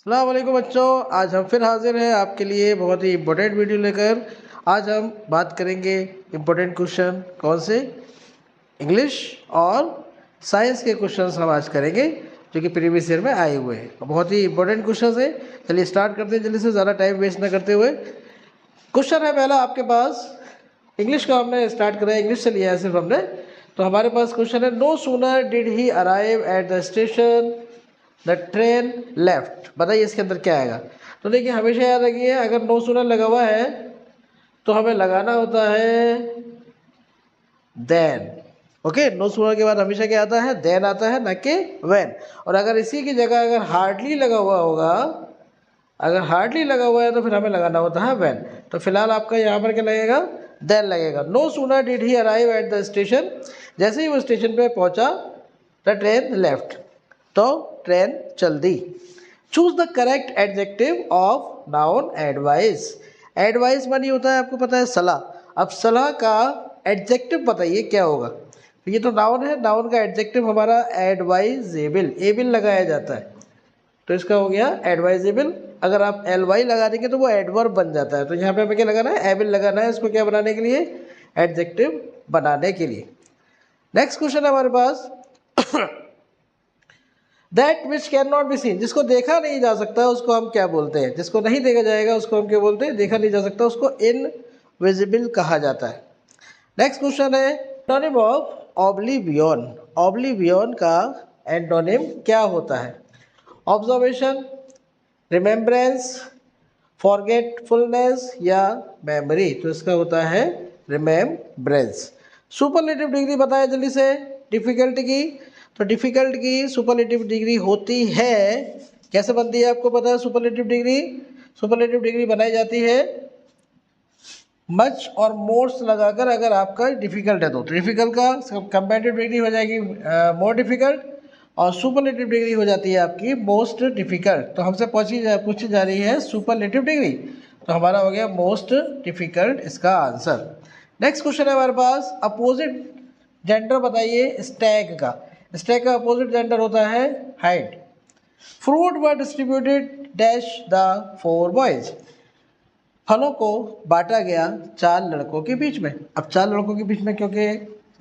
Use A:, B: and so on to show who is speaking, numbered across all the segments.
A: अस्सलाम वालेकुम बच्चों, आज हम फिर हाजिर हैं आपके लिए बहुत ही इम्पोर्टेंट वीडियो लेकर। आज हम बात करेंगे इम्पोर्टेंट क्वेश्चन कौन से, इंग्लिश और साइंस के क्वेश्चंस हम आज करेंगे जो कि प्रीवियस ईयर में आए हुए हैं। बहुत ही इंपॉर्टेंट क्वेश्चंस हैं। चलिए स्टार्ट करते हैं जल्दी से, ज़्यादा टाइम वेस्ट ना करते हुए। क्वेश्चन है पहला आपके पास, इंग्लिश का हमने स्टार्ट करा है, इंग्लिश से लिया है सिर्फ हमने। तो हमारे पास क्वेश्चन है, no sooner did he arrive at the station the train left. बताइए इसके अंदर क्या आएगा। तो देखिए हमेशा याद रखिए, अगर नो सूनर लगा हुआ है तो हमें लगाना होता है देन। ओके, नो सूनर के बाद हमेशा क्या आता है, देन आता है, ना कि व्हेन। और अगर इसी की जगह अगर हार्डली लगा हुआ होगा, अगर हार्डली लगा हुआ है तो फिर हमें लगाना होता है व्हेन। तो फिलहाल आपका यहाँ पर क्या लगेगा, देन लगेगा। No sooner did he arrive at the station, जैसे ही वो स्टेशन पे पहुंचा द ट्रेन लेफ्ट, तो ट्रेन चल दी। Choose the correct adjective of noun advice. Advice मानी होता है, आपको पता है, सलाह। अब सलाह का एडजेक्टिव बताइए क्या होगा। तो ये तो नाउन है, नाउन का एडजेक्टिव हमारा एडवाइजेबल, एबल लगाया जाता है, तो इसका हो गया एडवाइजेबल। अगर आप एल वाई लगा देंगे तो वो एडवर्ब बन जाता है। तो यहाँ पे हमें क्या लगाना है, एबल लगाना है इसको, क्या बनाने के लिए, एडजेक्टिव बनाने के लिए। नेक्स्ट क्वेश्चन है हमारे पास, that which can not be seen, जिसको देखा नहीं जा सकता उसको हम क्या बोलते हैं, जिसको नहीं देखा जाएगा उसको हम क्या बोलते हैं, देखा नहीं जा सकता उसको इनविजिबल कहा जाता है। नेक्स्ट क्वेश्चन है, एंटोनिम ऑफ ऑब्लिवियन। ऑब्लिवियन का एंटोनिम क्या होता है, ऑब्जर्वेशन, रिमेम्बरेंस, फॉरगेटफुलनेस या मेमोरी। तो इसका होता है रिमेम्बरेंस। सुपरलेटिव डिग्री बताया जल्दी से डिफिकल्टी की। तो डिफिकल्ट की सुपरलेटिव डिग्री होती है, कैसे बनती है आपको पता है सुपरलेटिव डिग्री। सुपरलेटिव डिग्री बनाई जाती है मच और मोस्ट लगाकर। अगर आपका डिफिकल्ट है तो डिफिकल्ट का कंपैरेटिव डिग्री हो जाएगी मोर डिफिकल्ट, और सुपरलेटिव डिग्री हो जाती है आपकी मोस्ट डिफिकल्ट। तो हमसे पूछी जा रही है सुपरलेटिव डिग्री, तो हमारा हो गया मोस्ट डिफिकल्ट इसका आंसर। नेक्स्ट क्वेश्चन है हमारे पास, अपोजिट जेंडर बताइए स्टैग का। स्टैग का अपोजिट जेंडर होता है height. Fruit were distributed dash the 4 boys. फलों को बांटा गया 4 लड़कों के बीच में। अब 4 लड़कों के बीच में, क्योंकि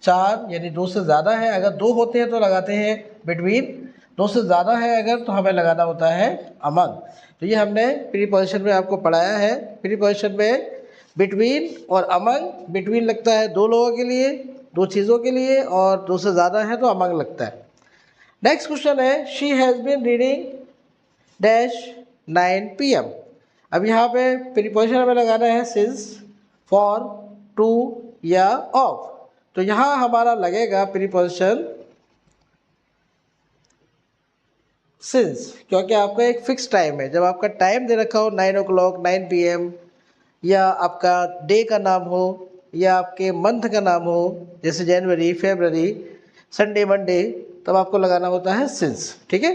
A: 4 यानी 2 से ज़्यादा है, अगर 2 होते हैं तो लगाते हैं बिटवीन, 2 से ज़्यादा है अगर तो हमें लगाना होता है अमंग। तो ये हमने प्रीपोजिशन में आपको पढ़ाया है। प्रीपोजिशन में बिटवीन और अमंग, बिटवीन लगता है 2 लोगों के लिए, 2 चीज़ों के लिए, और 2 से ज़्यादा है तो अमंग लगता है। नेक्स्ट क्वेश्चन है, she has been reading dash 9 PM। अब यहाँ पे प्रीपोजिशन हमें लगाना है सिंस, फॉर, टू या ऑफ। तो यहाँ हमारा लगेगा प्रीपोजिशन सिंस, क्योंकि आपका एक फिक्स टाइम है। जब आपका टाइम दे रखा हो 9 o'clock 9 PM, या आपका डे का नाम हो, या आपके मंथ का नाम हो, जैसे जनवरी, फरवरी, संडे, मंडे, तब आपको लगाना होता है सिंस। ठीक है।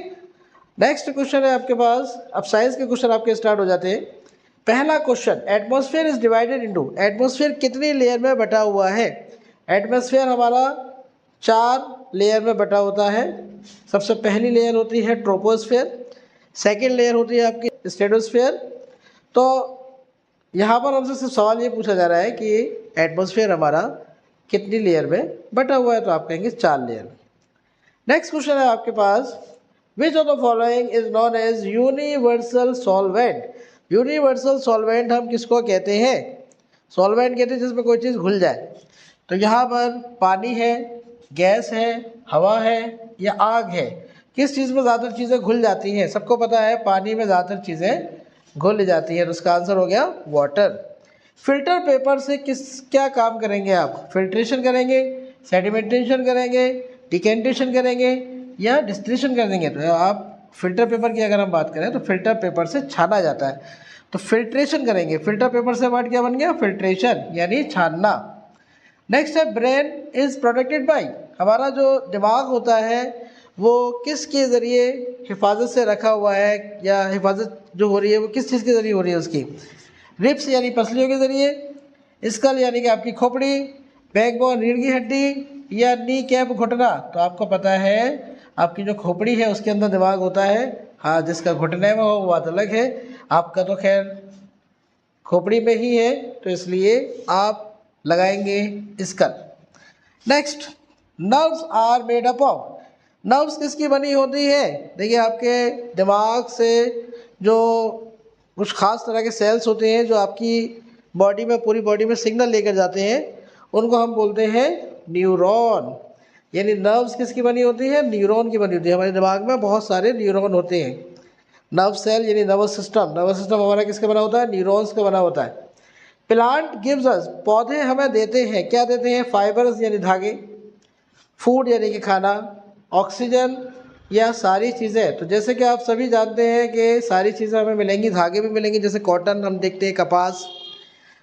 A: नेक्स्ट क्वेश्चन है आपके पास, अब साइंस के क्वेश्चन आपके स्टार्ट हो जाते हैं। पहला question, atmosphere is divided into. Atmosphere कितनी लेयर में बटा हुआ है। एटमॉस्फेयर हमारा 4 लेयर में बटा होता है। सबसे पहली लेयर होती है ट्रोपोस्फेयर, सेकेंड लेयर होती है आपकी स्ट्रेटोस्फेयर। तो यहाँ पर हमसे सिर्फ सवाल ये पूछा जा रहा है कि एटमॉस्फेयर हमारा कितनी लेयर में बटा हुआ है, तो आप कहेंगे 4 लेयर में। नेक्स्ट क्वेश्चन है आपके पास, which of the following is known as universal solvent. Universal solvent हम किसको कहते हैं, सॉल्वेंट कहते हैं जिसमें कोई चीज़ घुल जाए। तो यहाँ पर पानी है, गैस है, हवा है या आग है, किस चीज़ में ज़्यादातर चीज़ें घुल जाती हैं। सबको पता है पानी में ज़्यादातर चीज़ें घुल जाती है, तो उसका आंसर हो गया वाटर। फिल्टर पेपर से क्या काम करेंगे आप, फिल्ट्रेशन करेंगे, सेडिमेंटेशन करेंगे, डिकेंटेशन करेंगे या डिस्टिलेशन कर देंगे। तो आप फिल्टर पेपर की अगर हम बात करें तो फिल्टर पेपर से छाना जाता है, तो फिल्ट्रेशन करेंगे। फिल्टर पेपर से वर्ड क्या बन गया, फिल्ट्रेशन यानी छानना। नेक्स्ट है, ब्रेन इज प्रोटेक्टेड बाय। हमारा जो दिमाग होता है वो किसके ज़रिए हिफाजत से रखा हुआ है, या हिफाजत जो हो रही है वो किस चीज़ के ज़रिए हो रही है उसकी, रिब्स यानी पसलियों के ज़रिए, स्कल यानी कि आपकी खोपड़ी, बैकबोन रीढ़ की हड्डी, या नी कैप घुटना। तो आपको पता है आपकी जो खोपड़ी है उसके अंदर दिमाग होता है, हाँ, जिसका घुटने में हो वो बात अलग है, आपका तो खैर खोपड़ी में ही है, तो इसलिए आप लगाएंगे skull. Next, nerves are made up of. Nerves किसकी बनी होती है? देखिए, आपके दिमाग से जो कुछ खास तरह के सेल्स होते हैं जो आपकी बॉडी में, पूरी बॉडी में सिग्नल लेकर जाते हैं, उनको हम बोलते हैं न्यूरॉन। यानी नर्व्स किसकी बनी होती है? न्यूरॉन की बनी होती है। हमारे दिमाग में बहुत सारे न्यूरॉन होते हैं। नर्व सेल यानी नर्वस सिस्टम हमारा किसका बना होता है? न्यूरॉन्स का बना होता है। प्लांट गिव्स अस, पौधे हमें देते हैं, क्या देते हैं? फाइबर्स यानी धागे, फूड यानी कि खाना, ऑक्सीजन या सारी चीज़ें। तो जैसे कि आप सभी जानते हैं कि सारी चीज़ें हमें मिलेंगी, धागे भी मिलेंगे, जैसे कॉटन हम देखते हैं, कपास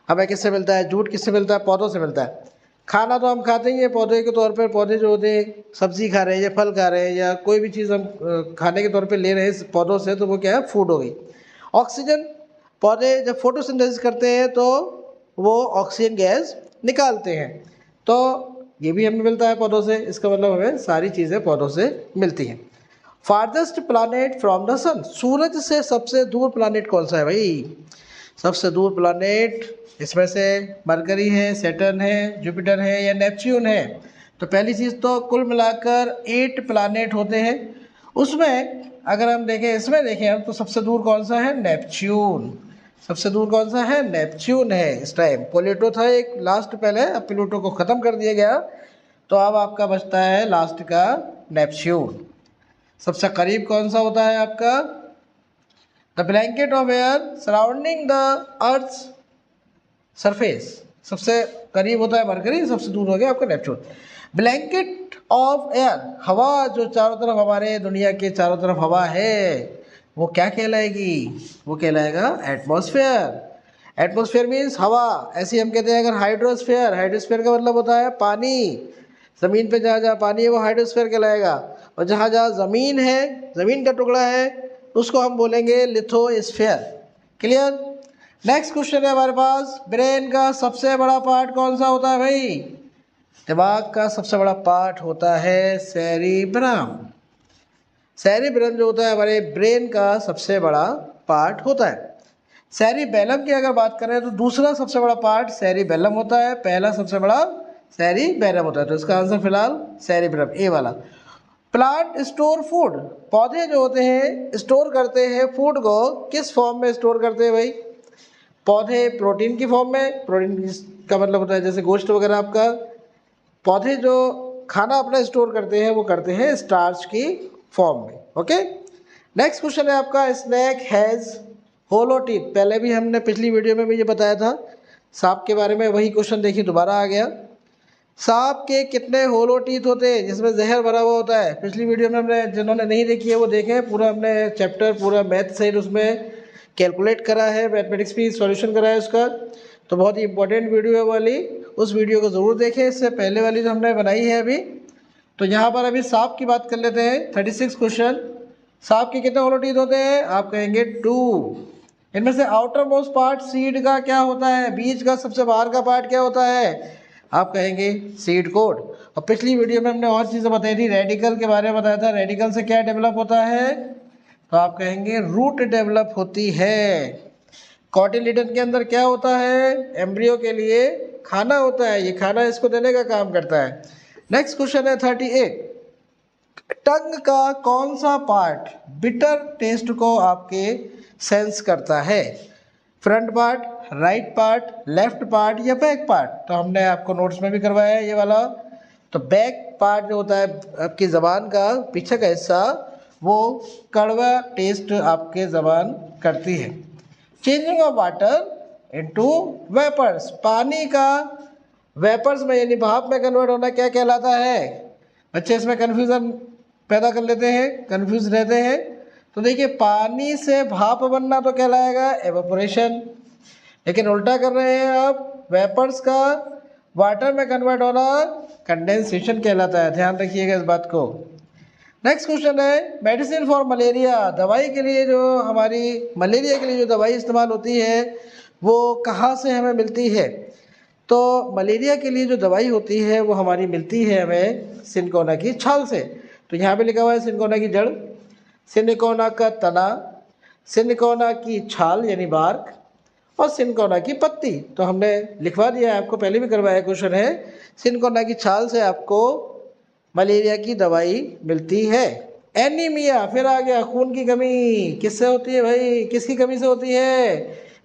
A: हमें किससे मिलता है? जूट किससे मिलता है? पौधों से मिलता है। खाना तो हम खाते ही हैं पौधे के तौर पर, पौधे जो होते हैं सब्जी खा रहे हैं या फल खा रहे हैं या कोई भी चीज़ हम खाने के तौर पे ले रहे हैं पौधों से, तो वो क्या है? फूड हो गई। ऑक्सीजन, पौधे जब फोटोसिंथेसिस करते हैं तो वो ऑक्सीजन गैस निकालते हैं, तो ये भी हमें मिलता है पौधों से। इसका मतलब हमें सारी चीज़ें पौधों से मिलती हैं। फारदेस्ट प्लानेट फ्रॉम द सन, सूरज से सबसे दूर प्लानेट कौन सा है भाई? सबसे दूर प्लानेट इसमें से मरकरी है, सैटर्न है, जुपिटर है या नेपच्यून है? तो पहली चीज़ तो कुल मिलाकर 8 प्लानेट होते हैं। उसमें अगर हम देखें, इसमें देखें हम, तो सबसे दूर कौन सा है? नेपच्यून। सबसे दूर कौन सा है? नेपच्यून है। इस टाइम प्लूटो था एक लास्ट पहले, अब प्लूटो को ख़त्म कर दिया गया, तो अब आपका बचता है लास्ट का नेपच्यून। सबसे करीब कौन सा होता है आपका? The blanket of air surrounding the earth surface, सबसे करीब होता है मरकरी, सबसे दूर हो गया आपका नेपच्यून। ब्लैंकेट ऑफ एयर, हवा जो चारों तरफ, हमारे दुनिया के चारों तरफ हवा है, वो क्या कहलाएगी? वो कहलाएगा एटमॉस्फेयर। एटमॉस्फेयर मीन्स हवा। ऐसे हम कहते हैं अगर हाइड्रोस्फेयर, हाइड्रोस्फेयर का मतलब होता है पानी। ज़मीन पे जहाँ जहाँ पानी है वो हाइड्रोस्फेयर कहलाएगा, और जहाँ जहाँ ज़मीन है, ज़मीन का टुकड़ा है, उसको हम बोलेंगे लिथोस्फेयर। क्लियर? नेक्स्ट क्वेश्चन है हमारे पास, ब्रेन का सबसे बड़ा पार्ट कौन सा होता है भाई? दिमाग का सबसे बड़ा पार्ट होता है सेरिब्रम। सेरिब्रम जो होता है हमारे ब्रेन का सबसे बड़ा पार्ट होता है। सेरिबेलम की अगर बात करें तो दूसरा सबसे बड़ा पार्ट सेरिबेलम होता है, पहला सबसे बड़ा सेरिबेलम होता है। तो इसका आंसर फिलहाल सेरिब्रम, ए वाला। प्लांट स्टोर फूड, पौधे जो होते हैं स्टोर करते हैं फूड को, किस फॉर्म में स्टोर करते हैं भाई? पौधे प्रोटीन की फॉर्म में, प्रोटीन का मतलब होता है जैसे गोश्त वगैरह आपका। पौधे जो खाना अपना स्टोर करते हैं वो करते हैं स्टार्च की फॉर्म में। ओके, नेक्स्ट क्वेश्चन है आपका, स्नेक हैज़ होलो टीथ। पहले भी हमने पिछली वीडियो में भी ये बताया था सांप के बारे में, वही क्वेश्चन देखिए दोबारा आ गया। सांप के कितने होलो टीथ होते हैं जिसमें जहर भरा हुआ होता है? पिछली वीडियो में हमने, जिन्होंने नहीं देखी है वो देखें, पूरा हमने चैप्टर पूरा मैथ साइड उसमें कैलकुलेट करा है, मैथमेटिक्स भी सॉल्यूशन करा है उसका, तो बहुत ही इंपॉर्टेंट वीडियो है वाली, उस वीडियो को ज़रूर देखें। इससे पहले वाली जो हमने बनाई है अभी, तो यहाँ पर अभी सांप की बात कर लेते हैं। 36 क्वेश्चन, सांप के कितने होलो टीथ होते हैं? आप कहेंगे 2। इनमें से आउटर मोस्ट पार्ट सीड का क्या होता है? बीज का सबसे बाहर का पार्ट क्या होता है? आप कहेंगे सीड कोड। और पिछली वीडियो में हमने और चीज़ें बताई थी, रेडिकल के बारे में बताया था, रेडिकल से क्या डेवलप होता है? तो आप कहेंगे रूट डेवलप होती है। कॉटिलिडन के अंदर क्या होता है? एम्ब्रियो के लिए खाना होता है, ये खाना इसको देने का काम करता है। नेक्स्ट क्वेश्चन है 38, टंग का कौन सा पार्ट बिटर टेस्ट को आपके सेंस करता है? Front part, right part, left part या बैक पार्ट? तो हमने आपको नोट्स में भी करवाया है ये वाला। तो बैक पार्ट जो होता है आपकी ज़बान का पीछे का हिस्सा, वो कड़वा टेस्ट आपके ज़बान करती है। Changing of water into vapours, पानी का वेपर्स में यानी भाप में कन्वर्ट होना क्या कहलाता है? बच्चे इसमें कन्फ्यूज़न पैदा कर लेते हैं, कन्फ्यूज रहते हैं। तो देखिए, पानी से भाप बनना तो कहलाएगा एवेपोरेशन, लेकिन उल्टा कर रहे हैं आप, वेपर्स का वाटर में कन्वर्ट होना कंडेंसेशन कहलाता है। ध्यान रखिएगा इस बात को। नेक्स्ट क्वेश्चन है, मेडिसिन फॉर मलेरिया, दवाई के लिए जो हमारी मलेरिया के लिए जो दवाई इस्तेमाल होती है वो कहाँ से हमें मिलती है? तो मलेरिया के लिए जो दवाई होती है वो हमारी मिलती है हमें सिनकोना की छाल से। तो यहाँ पे लिखा हुआ है सिनकोना की जड़। सिनकोना का तना, सिनकोना की छाल यानी बार्क और सिनकोना की पत्ती। तो हमने लिखवा दिया है, आपको पहले भी करवाया क्वेश्चन है। सिनकोना की छाल से आपको मलेरिया की दवाई मिलती है। एनीमिया फिर आ गया, खून की कमी। किससे होती है भाई, किसकी कमी से होती है?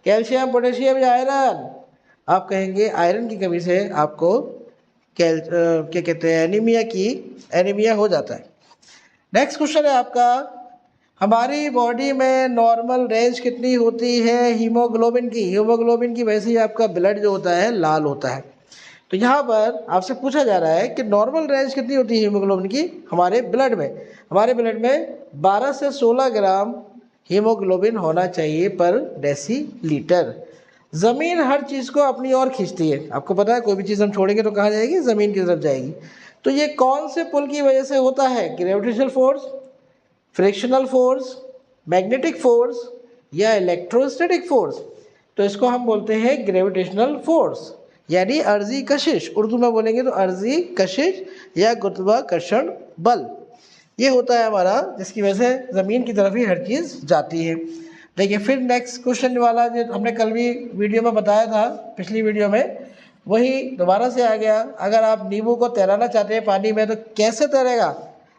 A: कैल्शियम, पोटेशियम या आयरन? आप कहेंगे आयरन की कमी से आपको क्या कहते हैं, एनीमिया हो जाता है। नेक्स्ट क्वेश्चन है आपका, हमारी बॉडी में नॉर्मल रेंज कितनी होती है हीमोग्लोबिन की? हीमोग्लोबिन की वैसे ही आपका ब्लड जो होता है लाल होता है। तो यहाँ पर आपसे पूछा जा रहा है कि नॉर्मल रेंज कितनी होती है हीमोग्लोबिन की हमारे ब्लड में? हमारे ब्लड में 12 से 16 ग्राम हीमोग्लोबिन होना चाहिए पर डेसीलीटर। ज़मीन हर चीज़ को अपनी ओर खींचती है। आपको पता है कोई भी चीज़ हम छोड़ेंगे तो कहाँ जाएगी? ज़मीन की तरफ जाएगी। तो ये कौन से पुल की वजह से होता है? Gravitational force, frictional force, magnetic force या इलेक्ट्रोस्टैटिक फोर्स? तो इसको हम बोलते हैं ग्रेविटेशनल फोर्स यानी अर्जी कशिश। उर्दू में बोलेंगे तो अर्जी कशिश या गुरुत्वाकर्षण बल। ये होता है हमारा, जिसकी वजह से ज़मीन की तरफ ही हर चीज़ जाती है। देखिए फिर नेक्स्ट क्वेश्चन वाला जो हमने कल भी वीडियो में बताया था, पिछली वीडियो में, वही दोबारा से आ गया। अगर आप नींबू को तैराना चाहते हैं पानी में तो कैसे तैरेगा?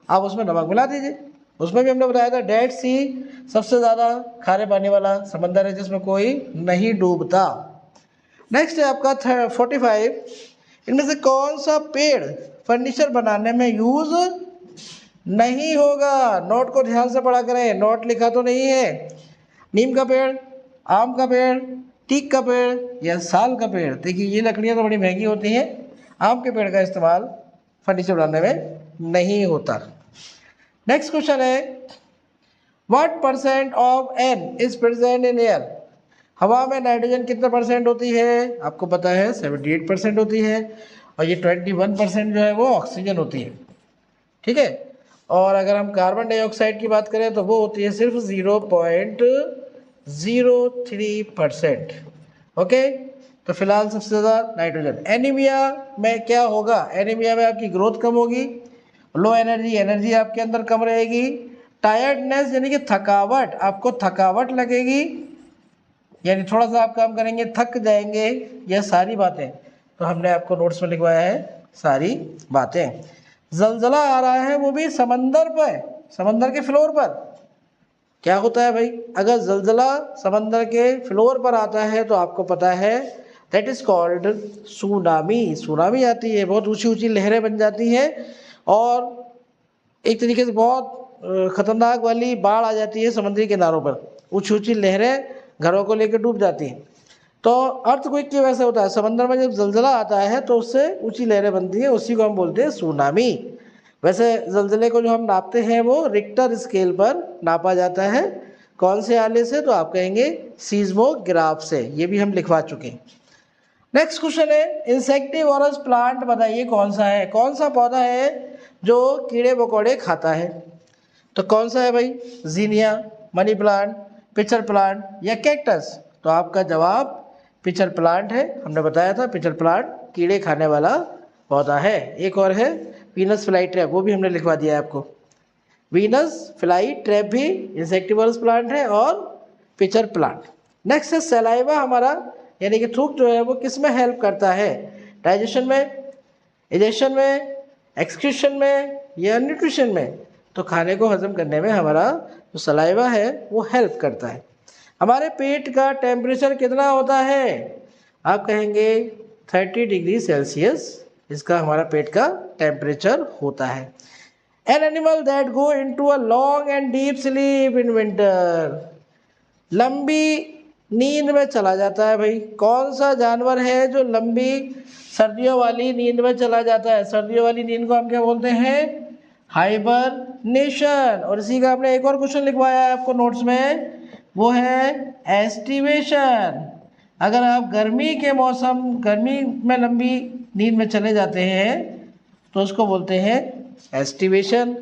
A: आप उसमें नमक मिला दीजिए। उसमें भी हमने बताया था डेड सी सबसे ज़्यादा खारे पानी वाला समंदर है जिसमें कोई नहीं डूबता। नेक्स्ट है आपका 45, इनमें से कौन सा पेड़ फर्नीचर बनाने में यूज़ नहीं होगा? नोट को ध्यान से पढ़ा करें, नोट लिखा तो नहीं है। नीम का पेड़, आम का पेड़, टीक का पेड़ या साल का पेड़? देखिए ये लकड़ियाँ तो बड़ी महंगी होती हैं, आम के पेड़ का इस्तेमाल फर्नीचर बनाने में नहीं होता। नेक्स्ट क्वेश्चन है, what percent of N is present in air? हवा में नाइट्रोजन कितना परसेंट होती है? आपको पता है 78% होती है और ये 21% जो है वो ऑक्सीजन होती है। ठीक है, और अगर हम कार्बन डाइऑक्साइड की बात करें तो वो होती है सिर्फ 0.03%। ओके, तो फिलहाल सबसे ज़्यादा नाइट्रोजन। एनीमिया में क्या होगा? एनीमिया में आपकी ग्रोथ कम होगी, लो एनर्जी आपके अंदर कम रहेगी, टायर्डनेस यानी कि थकावट, आपको थकावट लगेगी, यानी थोड़ा सा आप काम करेंगे थक जाएंगे। यह सारी बातें तो हमने आपको नोट्स में लिखवाया है, सारी बातें। जलजला आ रहा है वो भी समंदर पर, समंदर के फ्लोर पर। क्या होता है भाई? अगर जलजला समंदर के फ्लोर पर आता है तो आपको पता है that is called tsunami. Tsunami आती है, बहुत ऊंची ऊंची लहरें बन जाती हैं और एक तरीके से बहुत खतरनाक वाली बाढ़ आ जाती है समुद्री किनारों पर। ऊंची ऊंची लहरें घरों को लेकर डूब जाती हैं। तो अर्थक्वेक की वजह से होता है, समंदर में जब जलजला आता है तो उससे ऊंची लहरें बनती हैं, उसी को हम बोलते हैं सुनामी। वैसे जलजले को जो हम नापते हैं वो रिक्टर स्केल पर नापा जाता है। कौन से आले से? तो आप कहेंगे सीज्मोग्राफ से। ये भी हम लिखवा चुके हैं। नेक्स्ट क्वेश्चन है, इंसेक्टिवोरस प्लांट बताइए कौन सा है? कौन सा पौधा है जो कीड़े मकोड़े खाता है? तो कौन सा है भाई? जीनिया, मनी प्लांट, पिचर प्लांट या कैक्टस? तो आपका जवाब पिचर प्लांट है। हमने बताया था पिचर प्लांट कीड़े खाने वाला पौधा है। एक और है वीनस फ्लाई ट्रैप, वो भी हमने लिखवा दिया है आपको। वीनस फ्लाई ट्रैप भी इंसेक्टिवोरस प्लांट है और पिचर प्लांट। नेक्स्ट है सलाइवा हमारा, यानी कि थूक जो है वो किस में हेल्प करता है? डाइजेशन में, इजेशन में, एक्सक्रीशन में या न्यूट्रिशन में? तो खाने को हजम करने में हमारा जो सलाइवा है वो हेल्प करता है। हमारे पेट का टेम्परेचर कितना होता है? आप कहेंगे 30 डिग्री सेल्सियस इसका हमारा पेट का टेम्परेचर होता है। An animal that go into a long and deep sleep in winter, लंबी नींद में चला जाता है भाई। कौन सा जानवर है जो लंबी सर्दियों वाली नींद में चला जाता है? सर्दियों वाली नींद को हम क्या बोलते हैं? हाइबरनेशन। और इसी का आपने एक और क्वेश्चन लिखवाया है आपको नोट्स में, वो है एस्टिवेशन। अगर आप गर्मी के मौसम, गर्मी में लंबी नींद में चले जाते हैं तो उसको बोलते हैं एस्टिवेशन।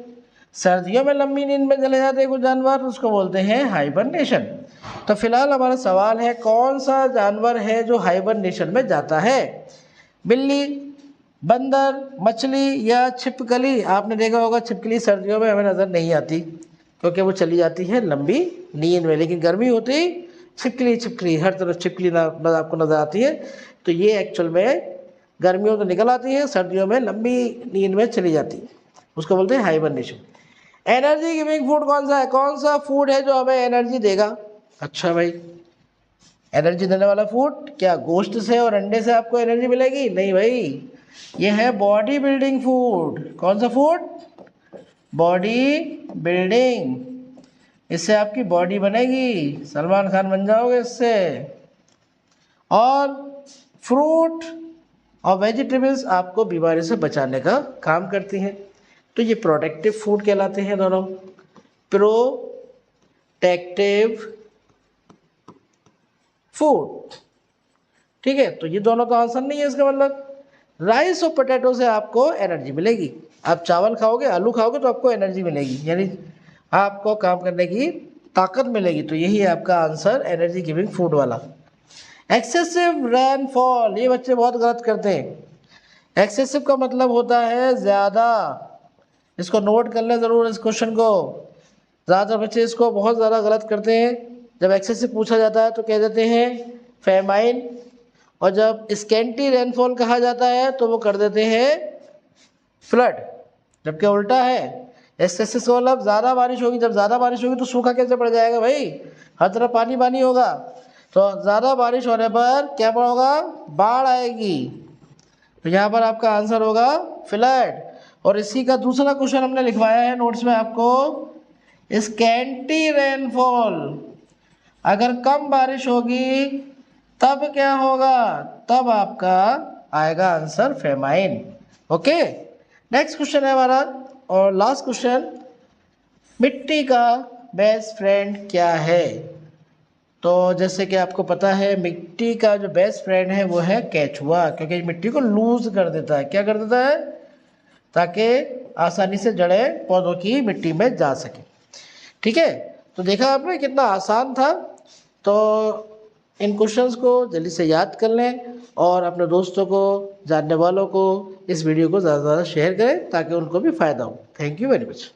A: सर्दियों में लंबी नींद में चले जाते हैं कुछ जानवर, उसको बोलते हैं हाइबरनेशन। तो फिलहाल हमारा सवाल है कौन सा जानवर है जो हाइबरनेशन में जाता है? बिल्ली, बंदर, मछली या छिपकली? आपने देखा होगा छिपकली सर्दियों में हमें नज़र नहीं आती क्योंकि वो चली जाती है लंबी नींद में। लेकिन गर्मी होती छिपकली हर तरफ छिपकली आपको नज़र आती है। तो ये एक्चुअल में गर्मियों तो निकल आती है, सर्दियों में लंबी नींद में चली जाती है, उसको बोलते हैं हाइबरनेशन। एनर्जी गिविंग फूड कौन सा है? कौन सा फूड है जो हमें एनर्जी देगा? अच्छा भाई, एनर्जी देने वाला फूड क्या गोश्त से और अंडे से आपको एनर्जी मिलेगी? नहीं भाई, ये है बॉडी बिल्डिंग फूड। कौन सा फूड? Body building. इससे आपकी बॉडी बनेगी, सलमान खान बन जाओगे इससे। और फ्रूट और वेजिटेबल्स आपको बीमारी से बचाने का काम करती हैं। तो ये प्रोटेक्टिव फूड कहलाते हैं दोनों, प्रोटेक्टिव फूड। ठीक है, तो ये दोनों तो आंसर नहीं है इसका मतलब। राइस और पोटैटो से आपको एनर्जी मिलेगी। आप चावल खाओगे, आलू खाओगे तो आपको एनर्जी मिलेगी, यानी आपको काम करने की ताकत मिलेगी। तो यही है आपका आंसर, एनर्जी गिविंग फूड वाला। एक्सेसिव रेनफॉल, ये बच्चे बहुत गलत करते हैं। एक्सेसिव का मतलब होता है ज़्यादा। इसको नोट कर लें ज़रूर इस क्वेश्चन को। ज़्यादातर बच्चे इसको बहुत ज़्यादा गलत करते हैं। जब एक्सेसिव पूछा जाता है तो कह देते हैं फेमाइन, और जब स्कैंटी रेनफॉल कहा जाता है तो वो कर देते हैं फ्लड। जबकि उल्टा है, एक्सेसिव का मतलब ज़्यादा बारिश होगी। जब ज़्यादा बारिश होगी तो सूखा कैसे पड़ जाएगा भाई? हर तरफ पानी पानी होगा। तो ज़्यादा बारिश होने पर क्या होगा? बाढ़ आएगी। तो यहाँ पर आपका आंसर होगा फ्लड। और इसी का दूसरा क्वेश्चन हमने लिखवाया है नोट्स में आपको, स्कैंटी रेनफॉल। अगर कम बारिश होगी तब क्या होगा? तब आपका आएगा answer famine. Okay, next question है हमारा और लास्ट क्वेश्चन, मिट्टी का बेस्ट फ्रेंड क्या है? तो जैसे कि आपको पता है, मिट्टी का जो बेस्ट फ्रेंड है वो है केचुआ, क्योंकि मिट्टी को लूज कर देता है। क्या कर देता है? ताकि आसानी से जड़ें पौधों की मिट्टी में जा सके। ठीक है, तो देखा आपने कितना आसान था। तो इन क्वेश्चंस को जल्दी से याद कर लें और अपने दोस्तों को, जानने वालों को इस वीडियो को ज़्यादा से ज़्यादा शेयर करें ताकि उनको भी फ़ायदा हो। Thank you very much.